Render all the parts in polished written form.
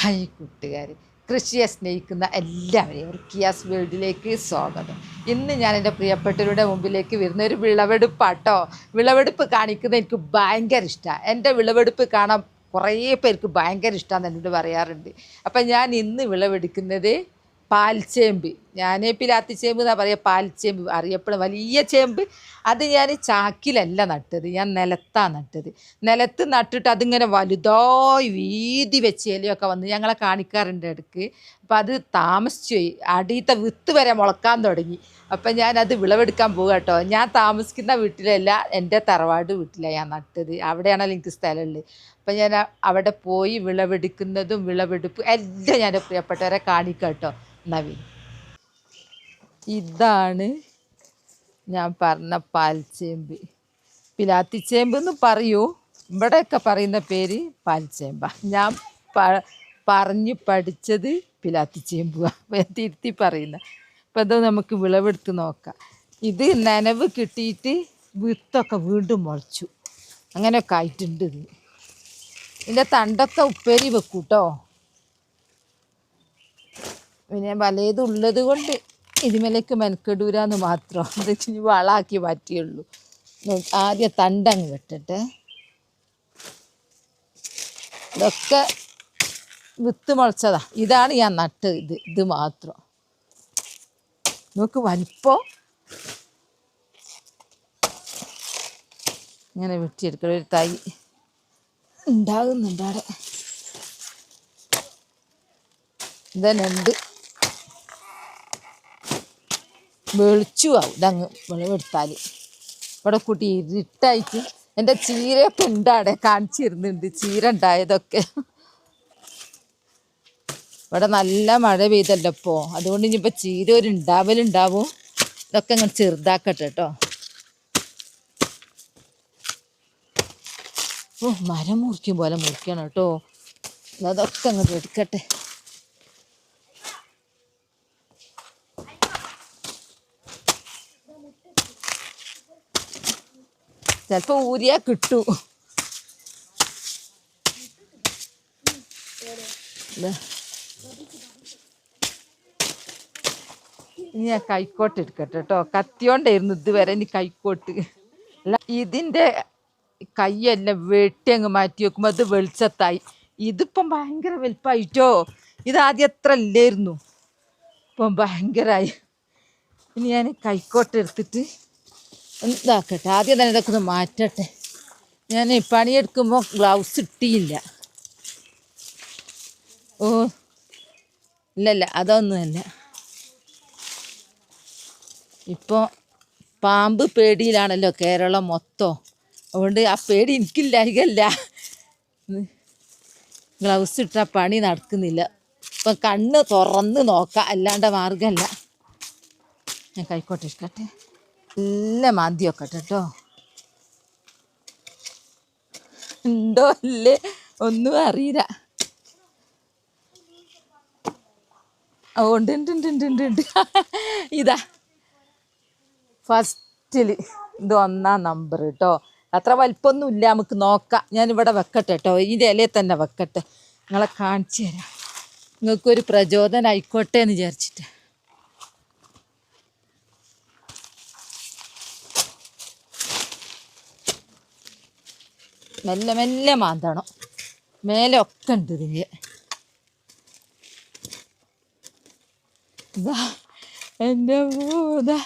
Hi കൂട്ടുകാർ, കൃഷിയെ സ്നേഹിക്കുന്ന എല്ലാവരെയും റിക്കിയാസ് വേൾഡിലേക്ക് സ്വാഗതം. ഇന്ന് ഞാൻ എൻ്റെ പ്രിയപ്പെട്ടവരുടെ മുമ്പിലേക്ക് വരുന്ന ഒരു വിളവെടുപ്പാട്ടോ. വിളവെടുപ്പ് കാണിക്കുന്നത് എനിക്ക് ഭയങ്കര ഇഷ്ടമാണ്. എൻ്റെ വിളവെടുപ്പ് കാണാൻ കുറേ പേർക്ക് ഭയങ്കര ഇഷ്ടമാണെന്ന് എന്നോട് പറയാറുണ്ട്. അപ്പം ഞാൻ ഇന്ന് വിളവെടുക്കുന്നത് പാൽച്ചേമ്പ്. ഞാൻ പിലാത്തിച്ചേമ്പ് എന്നാണ് പറയുക, പാൽച്ചേമ്പ് അറിയപ്പെടുന്ന വലിയ ചേമ്പ്. അത് ഞാൻ ചാക്കിലല്ല നട്ടത്, ഞാൻ നിലത്താണ് നട്ടത്. നിലത്ത് നട്ടിട്ട് അതിങ്ങനെ വലുതായി വീതി വെച്ച് ഇലയൊക്കെ വന്ന് ഞങ്ങളെ കാണിക്കാറുണ്ട് ഇടയ്ക്ക്. അപ്പം അത് താമസിച്ചു പോയി, അടിയത്തെ വിത്ത് വരെ മുളക്കാൻ തുടങ്ങി. അപ്പം ഞാനത് വിളവെടുക്കാൻ പോകുക കേട്ടോ. ഞാൻ താമസിക്കുന്ന വീട്ടിലല്ല, എൻ്റെ തറവാട് വീട്ടിലാണ് ഞാൻ നട്ടത്. അവിടെയാണല്ലോ എനിക്ക് സ്ഥലമുള്ളത്. അപ്പം ഞാൻ അവിടെ പോയി വിളവെടുക്കുന്നതും വിളവെടുപ്പ് എല്ലാം ഞാൻ പ്രിയപ്പെട്ടവരെ കാണിക്കാം കേട്ടോ. നവീൻ, ഇതാണ് ഞാൻ പറഞ്ഞ പാൽച്ചേമ്പ്. പിലാത്തിച്ചേമ്പ് എന്ന് പറയൂ, ഇവിടെയൊക്കെ പറയുന്ന പേര് പാൽച്ചേമ്പ. ഞാൻ പറഞ്ഞ് പഠിച്ചത് പിലാത്തിച്ചേമ്പുവാണ്, തിരുത്തി പറയുന്ന. അപ്പം അത് നമുക്ക് വിളവെടുത്ത് നോക്കാം. ഇത് നനവ് കിട്ടിയിട്ട് വിത്തൊക്കെ വീണ്ടും മുളച്ചു, അങ്ങനെയൊക്കെ ആയിട്ടുണ്ട്. ഇതിൻ്റെ തണ്ടൊക്കെ ഉപ്പേരി വെക്കും കേട്ടോ. പിന്നെ പലതുള്ളത് കൊണ്ട് ഇതിമേലേക്ക് മെനക്കെടൂരാന്ന് മാത്രം. ഇത് വളാക്കി മാറ്റിയുള്ളൂ. ആദ്യം തണ്ടങ്ങ് വെട്ടട്ടെ. ഇതൊക്കെ വിത്ത് മുളച്ചതാ. ഇതാണ് ഞാൻ നട്ടത്. ഇത് മാത്രം നോക്ക്, വലിപ്പം ഇങ്ങനെ വെട്ടിയെടുക്കണം. ഒരു തൈ ഉണ്ടാകുന്നുണ്ട് അവിടെ, ഇതന്നെയുണ്ട്. വെളിച്ചു ആവും ഇതങ്ങ് വിളവെടുത്താൽ. ഇവിടെ കൂട്ടി ഇരുട്ടായിട്ട് എൻ്റെ ചീരയൊക്കെ ഉണ്ടാടെ കാണിച്ചിരുന്നുണ്ട്, ചീര ഉണ്ടായതൊക്കെ. ഇവിടെ നല്ല മഴ പെയ്തല്ലോ ഇപ്പോൾ, അതുകൊണ്ട് ഇനിയിപ്പോൾ ചീര ഒരു ഉണ്ടാവലുണ്ടാവും. ഇതൊക്കെ ഇങ്ങനെ ചെറുതാക്കട്ടെ കേട്ടോ. ഓ, മരം മുറിക്കും പോലെ മുറിക്കണം കേട്ടോ. അതൊക്കെ അങ്ങോട്ട് എടുക്കട്ടെ. ചിലപ്പോൾ ഊരിയാ കിട്ടൂ. ഇനി ഞാൻ കൈക്കോട്ട് എടുക്കട്ടെ കേട്ടോ. കത്തിയോണ്ടായിരുന്നു ഇതുവരെ, ഇനി കൈക്കോട്ട് അല്ല. ഇതിൻ്റെ കൈയെല്ലാം വെട്ടി അങ്ങ് മാറ്റി വെക്കുമ്പോൾ അത് വെളിച്ചത്തായി. ഇതിപ്പം ഭയങ്കര വലുപ്പമായിട്ടോ. ഇതാദ്യം എത്ര ഇല്ലായിരുന്നു, ഇപ്പം ഭയങ്കരമായി. ഇനി ഞാൻ കൈക്കോട്ട് എടുത്തിട്ട് ഇതാക്കട്ടെ. ആദ്യം തന്നെ ഇതൊക്കെ ഒന്ന് മാറ്റട്ടെ. ഞാൻ പണിയെടുക്കുമ്പോൾ ഗ്ലൗസ് ഇട്ടിയില്ല. ഓ ഇല്ലല്ല, അതൊന്നുമല്ല. ഇപ്പോൾ പാമ്പ് പേടിയിലാണല്ലോ കേരളം മൊത്തം. അതുകൊണ്ട് ആ പേടി എനിക്കില്ലായികല്ല. ഗ്ലൗസ് ഇട്ടാൽ പണി നടക്കുന്നില്ല. ഇപ്പം കണ്ണ് തുറന്ന് നോക്കാം, അല്ലാണ്ട് മാർഗമല്ല. ഞാൻ കൈക്കോട്ട് ഇരിക്കട്ടെ. നല്ല മാന്തി വെക്കട്ടെ കേട്ടോ. ഉണ്ടോ അല്ലേ ഒന്നും അറിയില്ല. ഉണ്ട് ഉണ്ട് ഉണ്ട് ഉണ്ട് ഉണ്ട് ഉണ്ട്. ഇതാ ഫസ്റ്റിൽ, ഇത് 1-ാം നമ്പർ കേട്ടോ. അത്ര വലിപ്പമൊന്നും ഇല്ല, നമുക്ക് നോക്കാം. ഞാനിവിടെ വെക്കട്ടെ കേട്ടോ, ഇതിൻ്റെ ഇലയിൽ തന്നെ വെക്കട്ടെ. നിങ്ങളെ കാണിച്ചു തരാം, നിങ്ങൾക്കൊരു പ്രചോദനം ആയിക്കോട്ടെ എന്ന് വിചാരിച്ചിട്ട്. മെല്ലെ മെല്ലെ മാന്തണം, മേലെ ഒക്കെ ഉണ്ട് ഇതിൻ്റെ. ഇതാ എൻ്റെ ഇതാ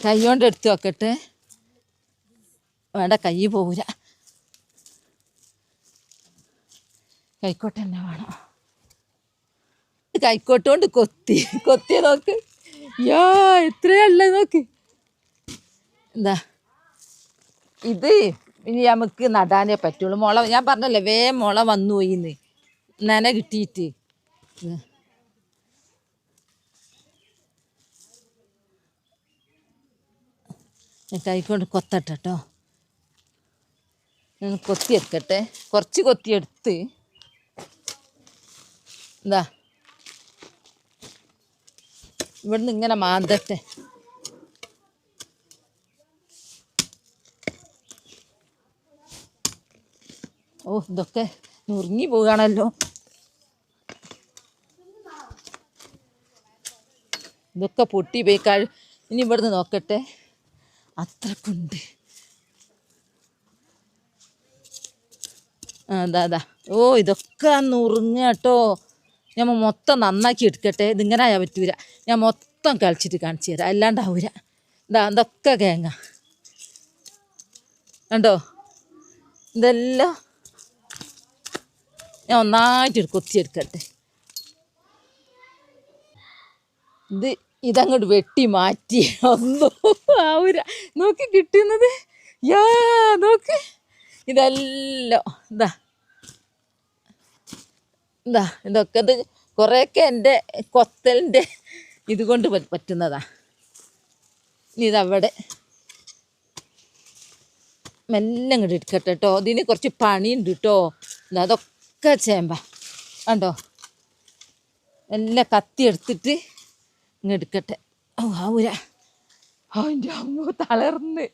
കൈ കൊണ്ട് എടുത്ത് വെക്കട്ടെ. വേണ്ട, കൈ പോരാ, കൈക്കോട്ട് തന്നെ വേണം. കൈക്കോട്ട് കൊണ്ട് കൊത്തിയ നോക്ക്. യോ, എത്രയല്ല നോക്ക്. എന്താ ഇത് ഇനി നമുക്ക് നടാനേ പറ്റുള്ളൂ. മുള ഞാൻ പറഞ്ഞല്ലേ, മുള വന്നു പോയിന്ന് നന കിട്ടിയിട്ട്. കൈക്കൊണ്ട് കൊത്തട്ടെ കേട്ടോ. ഞാൻ കൊത്തിയെടുക്കട്ടെ, കുറച്ച് കൊത്തിയെടുത്ത്. എന്താ ഇവിടുന്ന് ഇങ്ങനെ മാന്തട്ടെ. ഓ ഇതൊക്കെ നുറുങ്ങി പോവുകയാണല്ലോ. ഇതൊക്കെ പൊട്ടി പോയിക്കാൾ. ഇനി ഇവിടുന്ന് നോക്കട്ടെ, അത്രക്കുണ്ട്. അതാ ഓ ഇതൊക്കെ നുറുങ്ങ കേട്ടോ. ഞാൻ മൊത്തം നന്നാക്കി എടുക്കട്ടെ. ഇതിങ്ങനെ ആയാൽ പറ്റൂല. ഞാൻ മൊത്തം കളിച്ചിട്ട് കാണിച്ചു തരാം, അല്ലാണ്ടാവൂല. ഇതൊക്കെ കേങ്ങ കണ്ടോ. ഇതെല്ലാം ഞാൻ ഒന്നായിട്ട് കൊത്തിയെടുക്കട്ടെ. ഇതങ്ങോട്ട് വെട്ടി മാറ്റി ഒന്നും ആവൂല. നോക്കി കിട്ടുന്നത് യാ നോക്ക്. ഇതെല്ലാം ഇതൊക്കെ ഇത് കുറേയൊക്കെ എൻ്റെ കൊത്തലിൻ്റെ ഇതുകൊണ്ട് പറ്റുന്നതാ. ഇനി ഇതവിടെ മെല്ലെ ഇങ്ങോട്ട് എടുക്കട്ടെ കേട്ടോ. ഇതിന് കുറച്ച് പണിയുണ്ട് കേട്ടോ. അതൊക്കെ ചേമ്പ കണ്ടോ. എല്ലാം കത്തി എടുത്തിട്ട് ഇങ്ങ് എടുക്കട്ടെ. ഓ ആവൂല. അതിൻ്റെ അമ്മ തളർന്ന്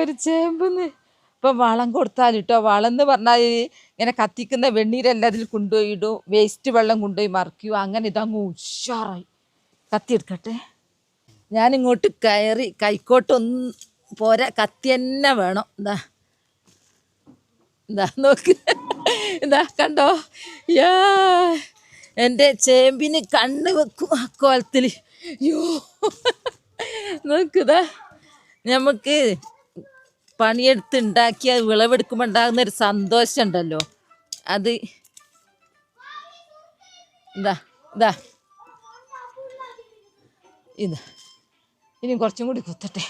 ഒരു ചേമ്പെന്ന്. ഇപ്പം വളം കൊടുത്താൽ കേട്ടോ. വളം എന്ന് പറഞ്ഞാൽ ഇങ്ങനെ കത്തിക്കുന്ന വെണ്ണീരെല്ലാം അതിൽ കൊണ്ടുപോയി ഇടും, വേസ്റ്റ് വെള്ളം കൊണ്ടുപോയി മറിക്കും. അങ്ങനെ ഇതങ്ങ് ഉഷാറായി. കത്തിയെടുക്കട്ടെ. ഞാനിങ്ങോട്ട് കയറി കൈക്കോട്ടൊന്നും പോരാ, കത്തി തന്നെ വേണം. നോക്ക്. കണ്ടോ. യാ എൻ്റെ ചേമ്പിന് കണ്ണ് വെക്കും അക്കോലത്തിൽ. യോ നോക്കുതാ. നമുക്ക് പണിയെടുത്ത് ഉണ്ടാക്കിയ വിളവെടുക്കുമ്പോൾ ഉണ്ടാകുന്നൊരു സന്തോഷം ഉണ്ടല്ലോ, അത് ഇനി കുറച്ചും കൂടി കൊത്തട്ടെ.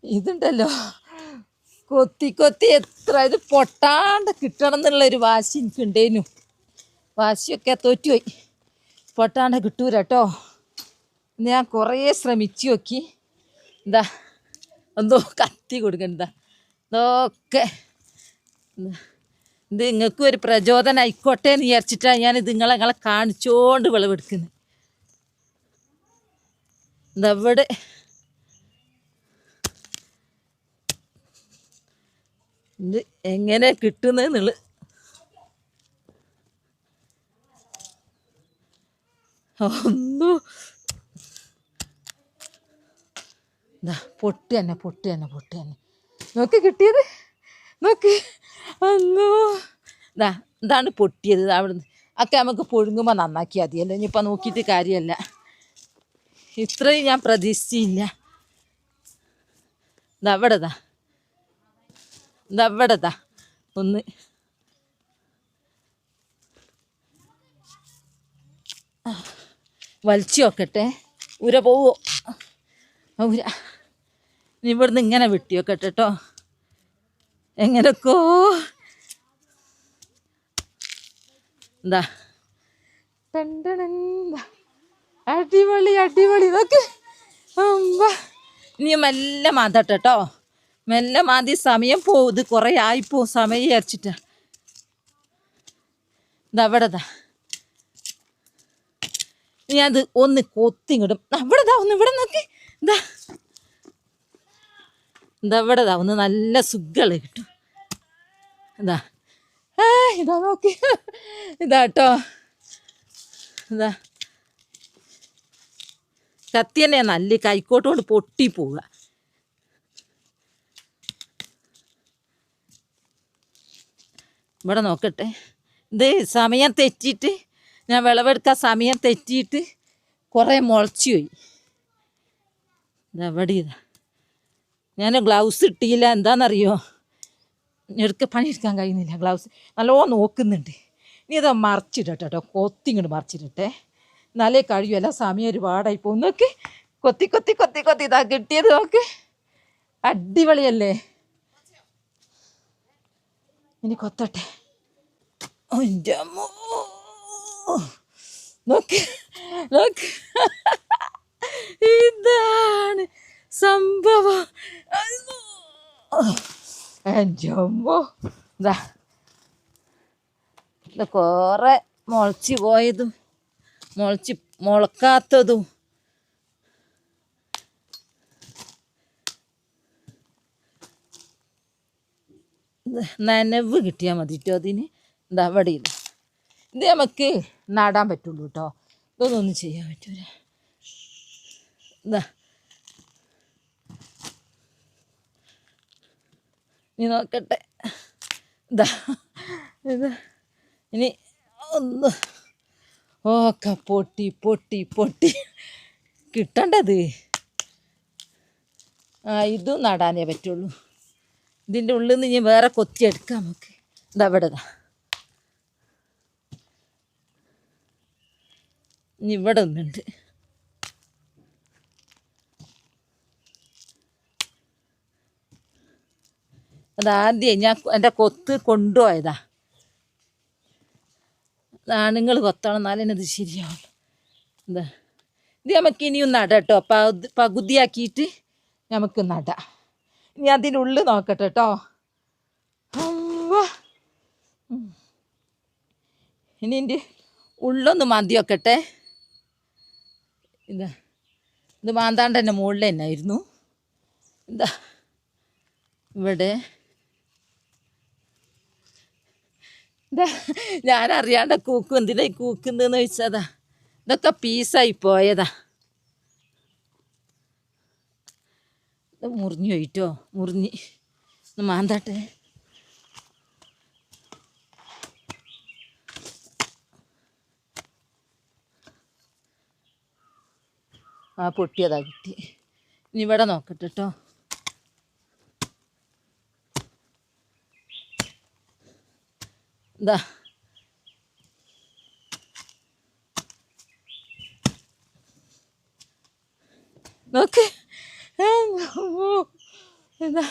ഇതുണ്ടല്ലോ കൊത്തി കൊത്തി എത്ര ഇത് പൊട്ടാണ്ട് കിട്ടണം എന്നുള്ളൊരു വാശി എനിക്കുണ്ടേനു. വാശിയൊക്കെ തോറ്റുപോയി. പൊട്ടാണ്ട് കിട്ടൂല കേട്ടോ. ഞാൻ കുറേ ശ്രമിച്ചു നോക്കി. എന്തോ കത്തി കൊടുക്കണ്ട. ഇതൊക്കെ ഇത് നിങ്ങൾക്കും ഒരു പ്രചോദനം ആയിക്കോട്ടെ എന്ന് വിചാരിച്ചിട്ടാണ് ഞാനിത് നിങ്ങളെ കാണിച്ചോണ്ട് വിളവെടുക്കുന്നത്. ഇതവിടെ ഇത് എങ്ങനെ കിട്ടുന്നെന്നുള്ളു. ഒന്നു പൊട്ടി തന്നെ. നോക്ക് കിട്ടിയത് നോക്ക്. ഒന്നു ഇതാണ് പൊട്ടിയത്. അവിടുന്ന് ഒക്കെ നമുക്ക് പുഴുങ്ങുമ്പോൾ നന്നാക്കിയാൽ മതിയല്ലോ. ഇനിയിപ്പോൾ നോക്കിയിട്ട് കാര്യമല്ല. ഇത്രയും ഞാൻ പ്രതീക്ഷിച്ചില്ല. ഇതവിടെതാ ഒന്ന് വലിച്ചു നോക്കട്ടെ. ഉര പോവോ? ഉര. ഇനി ഇവിടുന്ന് ഇങ്ങനെ വെട്ടി നോക്കട്ടെ കേട്ടോ. എങ്ങനെയൊക്കോ അടിപൊളി നോക്ക്. ഇനി മെല്ലെ മാന്തട്ടെ കേട്ടോ. മെല്ലെ മാന്തി സമയം പോവും. ഇത് കുറേ ആയിപ്പോവും സമയം വിചാരിച്ചിട്ടാ. ഇതവിടെതാ. ഇനി അത് ഒന്ന് കൊത്തിങ്ങിടും. ഇവിടെ നോക്കി. ഇതവിടെതാ ഒന്ന് നല്ല സുഖമുള്ള കിട്ടും. ഇതാ നോക്കി. ഇതാട്ടോ. കത്തി തന്നെ നല്ല കൈക്കോട്ട് കൊണ്ട് പൊട്ടി പോവുക. ഇവിടെ നോക്കട്ടെ. ഇത് സമയം തെറ്റിയിട്ട് ഞാൻ വിളവെടുക്കാൻ സമയം തെറ്റിയിട്ട് കുറേ മുളച്ചു പോയി. ഇതെവിടെ ഞാൻ ഗ്ലൗസ് ഇട്ടില്ല. എന്താണെന്നറിയോ, പണിയെടുക്കാൻ കഴിയുന്നില്ല. ഗ്ലൗസ് നല്ലോണം നോക്കുന്നുണ്ട്. ഇനി ഇതാ മറിച്ചിടട്ടെ കേട്ടോ. കൊത്തിങ്ങോട്ട് മറിച്ചിടട്ടെ, എന്നാലേ കഴിയുമല്ല. സമയം ഒരുപാടായി പോകും. നോക്ക്. കൊത്തി ഇതാ കിട്ടിയത്. നോക്ക്, അടിപൊളിയല്ലേ. ഇനി കൊത്തട്ടെ. എൻ്റെ അമ്മോ നോക്ക്. ഇതാണ് സംഭവം. എൻ്റെ അമ്മോ. കുറേ മുളച്ച് പോയതും മുളക്കാത്തതും നനവ് കിട്ടിയാൽ മതി കേട്ടോ അതിന്. എന്താ വടിയില്ല, ഇത് നമുക്ക് നടാൻ പറ്റുള്ളൂ കേട്ടോ, ഇതൊന്നും ചെയ്യാൻ പറ്റൂല. ഇതാ ഇനി നോക്കട്ടെ, ഇതാ ഇത് ഇനി ഒന്ന് ഓക്കെ പൊട്ടി പൊട്ടി പൊട്ടി കിട്ടണ്ടത്. ഇതും നടാനേ പറ്റുള്ളൂ. ഇതിൻ്റെ ഉള്ളിൽ നിന്ന് ഇനി വേറെ കൊത്തിയെടുക്കാം നമുക്ക്. ഇതാ ഇവിടെ ഇനി ഇവിടെ ഒന്നുണ്ട്. അതാദ്യം ഞാൻ എൻ്റെ കൊത്ത് കൊണ്ടുപോയതാ. ആണുങ്ങൾ കൊത്തണം എന്നാലും ഇത് ശരിയാവുള്ളൂ. എന്താ ഇത് നമുക്ക് ഇനിയും നടാം കേട്ടോ, പകുതിയാക്കിയിട്ട് നമുക്ക് നടാം. ഇനി അതിനുള്ളിൽ നോക്കട്ടെ കേട്ടോ. ഇനി എൻ്റെ ഉള്ളൊന്ന് മാന്തി വെക്കട്ടെ. ഇതാ ഇത് മാന്താണ്ട് തന്നെ മുകളിൽ തന്നെ ആയിരുന്നു. ഇതാ ഇവിടെ ഇതാ ഞാനറിയാണ്ട കൂക്കും, എന്തിനാ കൂക്കുന്നതെന്ന് ചോദിച്ചതാ. ഇതൊക്കെ പീസായി പോയതാ. ഇത് മുറിഞ്ഞു പോയിട്ടോ, മുറിഞ്ഞ് മാന്താട്ടെ. പൊട്ടിയതാ കിട്ടി. ഇനി ഇവിടെ നോക്കട്ടെ കേട്ടോ. ഇതാ നോക്ക്, എന്താ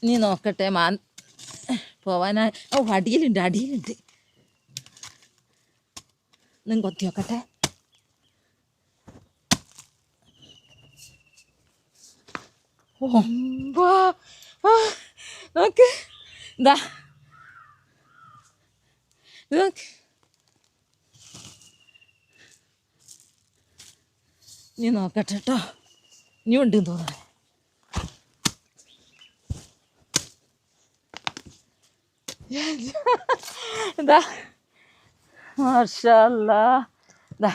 നീ നോക്കട്ടെ. പോവാനാ അടിയിലുണ്ട്, അടിയിലുണ്ട്. നിങ്ങൾ കൊത്തി നോക്കട്ടെ. നോക്ക്, ഇതാ നോക്ക്. നീ നോക്കട്ടെ കേട്ടോ, ഇനി ഉണ്ടെന്ന് തോന്നുന്നു. ഇതാ മാഷാ അല്ലാ. ഇതാ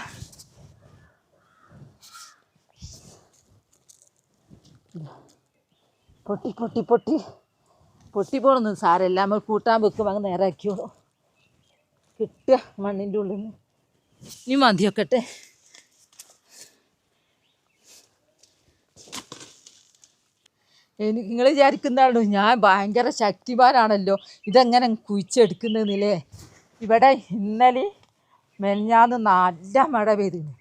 പൊട്ടി പൊട്ടി പൊട്ടി പൊട്ടി പോകണമെന്ന് സാരമില്ല, നമ്മൾ കൂട്ടാൻ വെക്കും അങ്ങ് നേരാക്കിയോളൂ. കിട്ടുക മണ്ണിൻ്റെ ഉള്ളിൽ നിന്ന്. ഇനി മതി വെക്കട്ടെ. നിങ്ങൾ വിചാരിക്കുന്നതാണോ ഞാൻ ഭയങ്കര ശക്തിമാനാണല്ലോ ഇതെങ്ങനെ കുഴിച്ചെടുക്കുന്നതെന്നില്ലേ. ഇവിടെ ഇന്നലെ മെനഞ്ഞാന്ന് നല്ല മഴ പെയ്തിന്.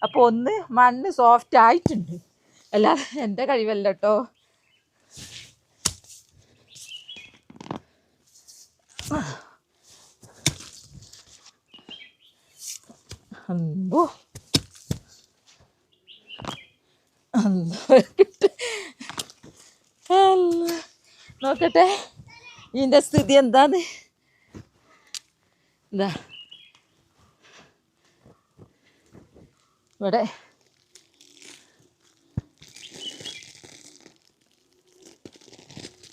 അപ്പോൾ ഒന്ന് മണ്ണ് സോഫ്റ്റ് ആയിട്ടുണ്ട്, അല്ലാതെ എൻ്റെ കഴിവല്ല കേട്ടോ. അമ്പോ നോക്കട്ടെ ഇതിൻ്റെ സ്ഥിതി എന്താന്ന്. എന്താ ഇവിടെ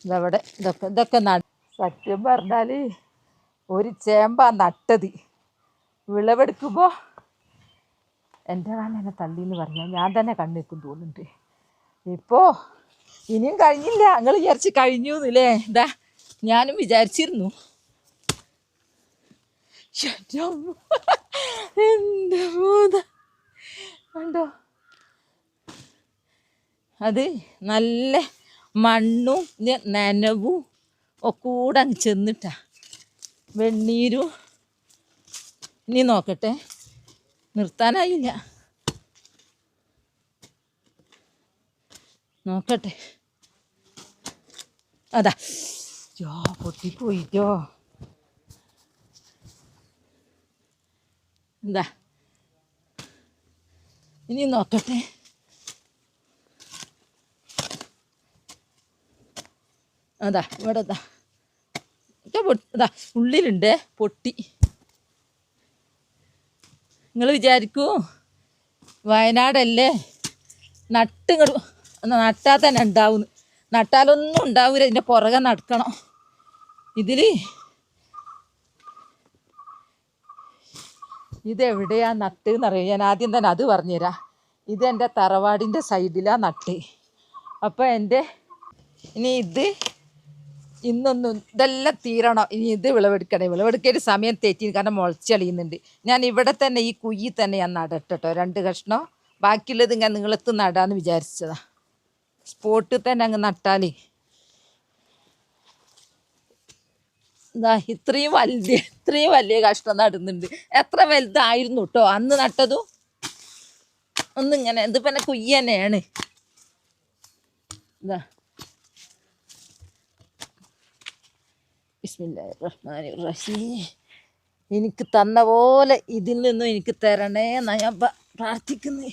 ഇതവിടെ ഇതൊക്കെ സത്യം പറഞ്ഞാൽ ഒരു ചേമ്പാ നട്ടത്. വിളവെടുക്കുമ്പോൾ എൻ്റെ കാലം എന്നെ തള്ളിയെന്ന് പറയാം, ഞാൻ തന്നെ കണ്ണിക്കും തോന്നുന്നുണ്ട്. ഇപ്പോൾ ഇനിയും കഴിഞ്ഞില്ല. നിങ്ങൾ വിചാരിച്ച് കഴിഞ്ഞു എന്നില്ലേ? ഇതാ ഞാനും വിചാരിച്ചിരുന്നു. എൻ്റെ കണ്ടോ, അത് നല്ല മണ്ണും നനവും ഒക്കെ കൂടെ അങ്ങ് ചെന്നിട്ടാ വെണ്ണീരും. ഇനി നോക്കട്ടെ, നിർത്താനായില്ല, നോക്കട്ടെ. അതാ പൊട്ടിപ്പോയിട്ടോ. എന്താ ഇനി നോക്കട്ടെ. അതാ ഇവിടെ ഇതാ ഉള്ളിലുണ്ട് പൊട്ടി. നിങ്ങൾ വിചാരിക്കൂ വയനാടല്ലേ നട്ടാൽ തന്നെ ഉണ്ടാവും. നട്ടാലൊന്നും ഉണ്ടാവില്ല, ഇതിൻ്റെ പുറകെ നടക്കണം. ഇതെവിടെയാ നട്ട് എന്നറിയാം. ഞാൻ ആദ്യം തന്നെ അത് പറഞ്ഞുതരാം. ഇതെൻ്റെ തറവാടിൻ്റെ സൈഡിലാണ് നട്ട്. അപ്പോൾ ഇനി ഇതെല്ലാം തീരണം. ഇനി ഇത് വിളവെടുക്കണേ. വിളവെടുക്കേണ്ട സമയം തെറ്റി, കാരണം മുളച്ചളിയുന്നുണ്ട്. ഞാൻ ഇവിടെ തന്നെ ഈ കുയ്യി തന്നെ ഞാൻ നടട്ടോ 2 കഷ്ണം. ബാക്കിയുള്ളത് ഞാൻ നീളത്ത് നടാന്ന് വിചാരിച്ചതാ. സ്പോട്ടിൽ തന്നെ അങ്ങ് നട്ടാൽ ഇത്രയും വലിയ കഷ്ണം നടുന്നുണ്ട്. എത്ര വലുതായിരുന്നു കേട്ടോ അന്ന് നട്ടതും. ഒന്നിങ്ങനെ ഇതിപ്പോൾ എന്നെ കുയ്യ തന്നെയാണ്. ബിസ്മില്ലാഹിർറഹ്മാനിർറഹീം. എനിക്ക് തന്ന പോലെ ഇതിൽ നിന്നും എനിക്ക് തരണേ എന്നാ ഞാൻ പ്രാർത്ഥിക്കുന്നത്.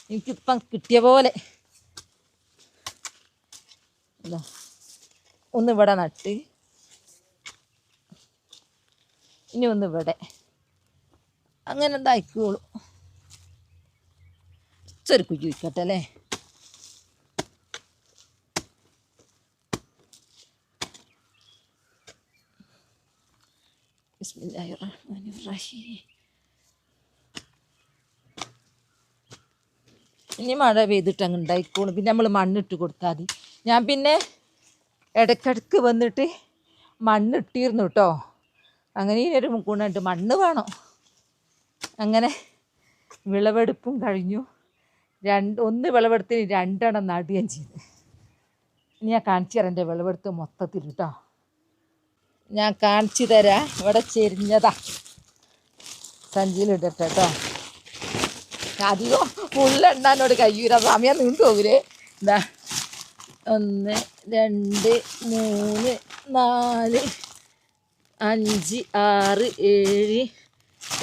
എനിക്കിപ്പം കിട്ടിയ പോലെ ഒന്നിവിടെ നട്ട്, ഇനി ഒന്നിവിടെ, അങ്ങനെ എന്തായിക്കോളൂ. ചെറു കുഞ്ഞു വയ്ക്കട്ടെ അല്ലേ. ബിസ്മില്ലാഹിർറഹ്മാനിർറഹീം. ഇനി മഴ പെയ്തിട്ട് അങ്ങ് ഉണ്ടായിക്കോളും. പിന്നെ നമ്മൾ മണ്ണിട്ട് കൊടുത്താൽ മതി. ഞാൻ പിന്നെ ഇടയ്ക്കിടയ്ക്ക് വന്നിട്ട് മണ്ണിട്ടിരുന്നു കേട്ടോ. അങ്ങനെ ഒരു ഗുണമുണ്ട്, മണ്ണ് വേണം. അങ്ങനെ വിളവെടുപ്പും കഴിഞ്ഞു. ഒന്ന് വിളവെടുത്തിന് 2 എണ്ണം നടുകയും ചെയ്ത്. ഇനി ഞാൻ കാണിച്ചു തരാം എൻ്റെ വിളവെടുത്ത് മൊത്തത്തിൽ കേട്ടോ. ഞാൻ കാണിച്ചു തരാം. ഇവിടെ ചെരിഞ്ഞതാ, സഞ്ചിയിലിടട്ടെ കേട്ടോ. അധികം ഫുള്ളെണ്ണാനോട് കഴിയൂല, സമയം നീണ്ടു പോകൂലേ. 1 2 3 4 5 6 7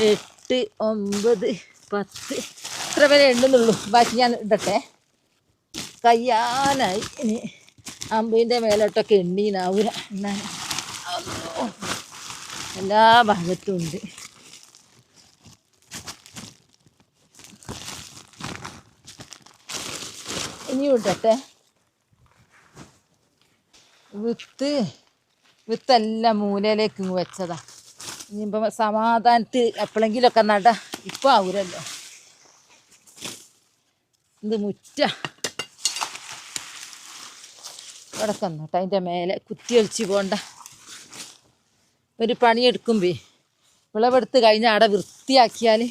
8 9 10 ഇത്ര വരെ എണ്ണുന്നുള്ളൂ. ബാക്കി ഞാൻ ഇടട്ടെ. കയ്യാനായി. ഇനി 50ൻ്റെ മേലോട്ടൊക്കെ എണ്ണീനാവൂല. എന്നാലും എല്ലാ ഭാഗത്തും ഉണ്ട്. ഇനിയും ഇടട്ടെ. വിത്തെല്ലാം മൂലയിലേക്ക് ഇങ്ങ് വെച്ചതാ. ഇനിയിപ്പം സമാധാനത്തിൽ എപ്പോഴെങ്കിലുമൊക്കെ നടാ. ഇപ്പം ആവൂരല്ലോ. ഇത് മുറ്റ ഇവിടെ തന്നോട്ടെ. അതിൻ്റെ മേലെ കുത്തി ഒളിച്ച് പോകണ്ട. ഒരു പണിയെടുക്കുമ്പേ വിളവെടുത്ത് കഴിഞ്ഞാൽ അവിടെ വൃത്തിയാക്കിയാൽ.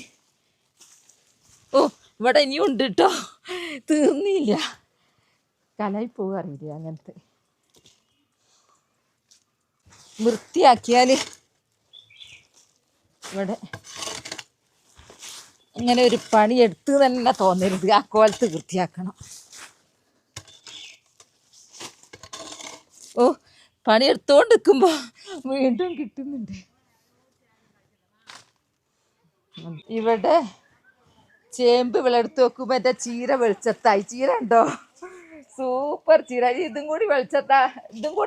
ഇവിടെ ഇനിയും ഉണ്ട് കേട്ടോ, തീർന്നില്ല. കലായി പോകാറില്ല. അങ്ങനത്തെ വൃത്തിയാക്കിയാൽ ഇവിടെ ഇങ്ങനെ ഒരു പണിയെടുത്ത് തന്നെ തോന്നരുത്. ആ കോലത്ത് വൃത്തിയാക്കണം. പണിയെടുത്തോണ്ട് നിൽക്കുമ്പോൾ വീണ്ടും കിട്ടുന്നുണ്ട്. ഇവിടെ ചേമ്പ് വിളവെടുത്ത് നോക്കുമ്പോൾ എൻ്റെ ചീര വെളിച്ചത്തായി. ചീര ഉണ്ടോ? സൂപ്പർ ചീര. ഇതും കൂടി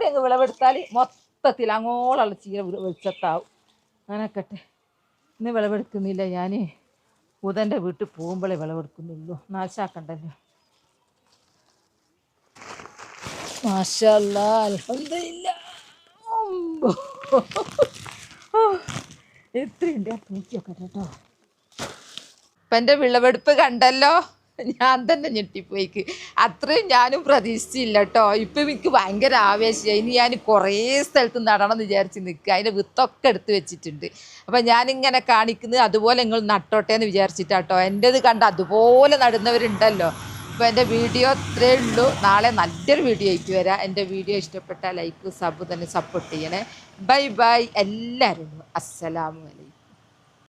അങ്ങ് വിളവെടുത്താൽ മൊത്തത്തിൽ അങ്ങോളമുള്ള ചീര വെളിച്ചത്താവും. അങ്ങനെയൊക്കെ ഇന്ന് വിളവെടുക്കുന്നില്ല. ഞാൻ ഉദൻ്റെ വീട്ടിൽ പോകുമ്പോഴേ വിളവെടുക്കുന്നുള്ളൂ. നാശാക്കണ്ടല്ലോ. മാഷാ അല്ലാഹ്, അൽഹംദുലില്ലാഹ്. എത്രയുണ്ട് തൂക്കിയൊക്കെ കേട്ടോ. ഇപ്പം എൻ്റെ വിളവെടുപ്പ് കണ്ടല്ലോ. ഞാൻ തന്നെ ഞെട്ടിപ്പോയിക്ക്. അത്രയും ഞാനും പ്രതീക്ഷിച്ചില്ല കേട്ടോ. ഇപ്പം എനിക്ക് ഭയങ്കര ആവേശമായി. ഇനി ഞാൻ കുറേ സ്ഥലത്ത് നടണം എന്ന് വിചാരിച്ച് നിൽക്കുക. അതിൻ്റെ വിത്തൊക്കെ എടുത്ത് വെച്ചിട്ടുണ്ട്. അപ്പം ഞാനിങ്ങനെ കാണിക്കുന്നത് അതുപോലെ നിങ്ങൾ നട്ടോട്ടെ എന്ന് വിചാരിച്ചിട്ടാട്ടോ. എൻ്റേത് കണ്ട് അതുപോലെ നടുന്നവരുണ്ടല്ലോ. അപ്പോൾ എൻ്റെ വീഡിയോ ഇത്രയേ ഉള്ളൂ. നാളെ നല്ലൊരു വീഡിയോ ആയിട്ട് വരാം. എൻ്റെ വീഡിയോ ഇഷ്ടപ്പെട്ടാൽ ലൈക്ക് സബ് തന്നെ സപ്പോർട്ട് ചെയ്യണേ. ബൈ ബൈ എല്ലാവരും. അസ്സലാമു അലൈക്കും.